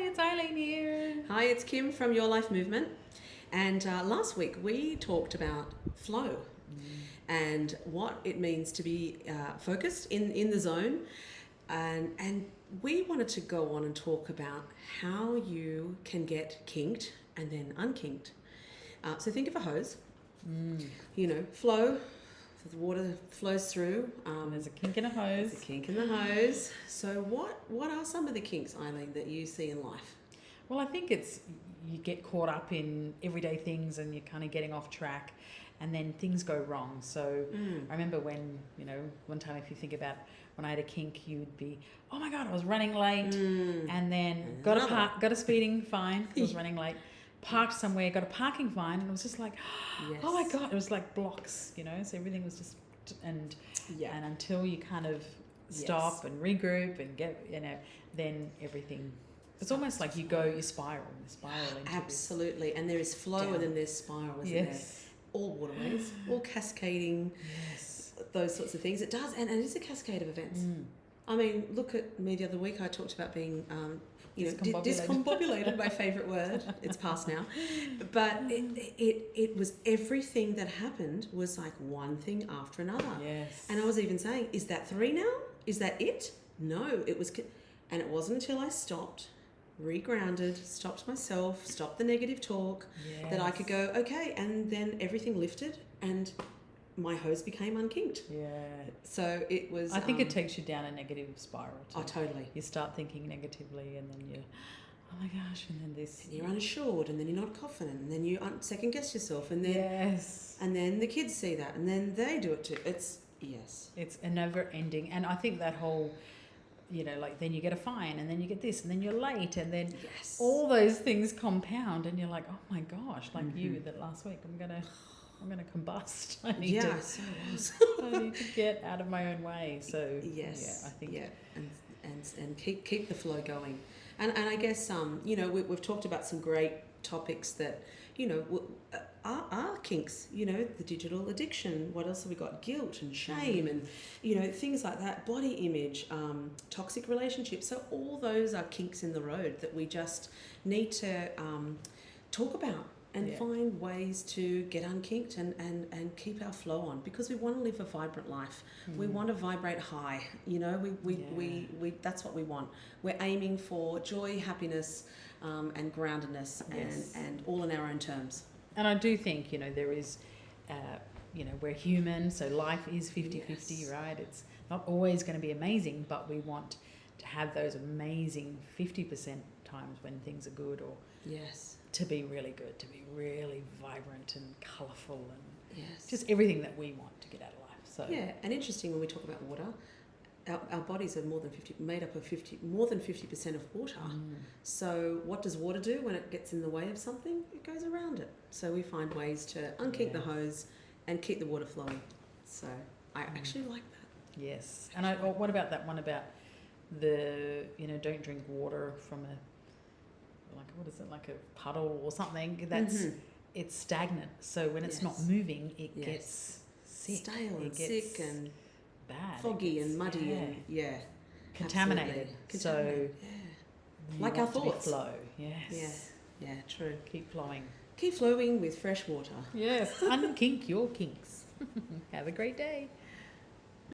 it's Eileen here. Hi, it's Kim from Your Life Movement. And last week we talked about flow and what it means to be focused in the zone. And we wanted to go on and talk about how you can get kinked and then unkinked. So think of a hose, flow. The water flows through. There's a kink in a hose. There's a kink in the hose. So what are some of the kinks, Eileen, that you see in life? Well, I think it's you get caught up in everyday things and you're kind of getting off track and then things go wrong. So I remember when, one time if you think about when I had a kink, you would be, oh my God, I was running late and then got a speeding fine because I was running late. Parked somewhere, got a parking fine, and it was just like, oh my God, it was like blocks, so everything was just, and until you kind of stop and regroup and get, then everything, it's almost like you spiral into Absolutely, and there is flow and then there's spiral, isn't there? All waterways, all cascading, those sorts of things. It does, and it's a cascade of events. I mean, look at me the other week, I talked about being... discombobulated, my favourite word. It's past now. But it was everything that happened was like one thing after another. Yes. And I was even saying, is that 3 now? Is that it? No, it was... And it wasn't until I stopped, regrounded, stopped myself, stopped the negative talk, that I could go, okay, and then everything lifted and my hose became unkinked. Yeah. So it was... I think it takes you down a negative spiral too. Oh, totally. You start thinking negatively and then you, oh my gosh, and then this... And you're unassured and then you're not confident and then you second guess yourself and then... And then the kids see that and then they do it too. It's a never ending. And I think that whole... then you get a fine and then you get this and then you're late and then all those things compound and you're like, oh my gosh, like you that last week, I'm gonna combust. I need to get out of my own way. So I think and keep the flow going. And I guess we've talked about some great topics that are kinks. The digital addiction. What else have we got? Guilt and shame and things like that. Body image, toxic relationships. So all those are kinks in the road that we just need to talk about. And find ways to get unkinked and keep our flow on, because we want to live a vibrant life. We want to vibrate high. We that's what we want. We're aiming for joy, happiness, and groundedness, and all in our own terms. And I do think there is, we're human, so life is 50-50, right? It's not always going to be amazing, but we want to have those amazing 50% times when things are good, or to be really good, to be really vibrant and colourful and just everything that we want to get out of life. So and interesting when we talk about water, our bodies are made up of more than 50% of water. So what does water do when it gets in the way of something? It goes around it. So we find ways to unkink the hose and keep the water flowing. So I actually like that. Yes. And what about that one about the don't drink water from like a puddle or something that's it's stagnant, so when it's not moving it gets sick, stale and sick and bad, foggy and muddy and contaminated. So like our thoughts. Flow. True. Keep flowing with fresh water. Unkink your kinks. Have a great day.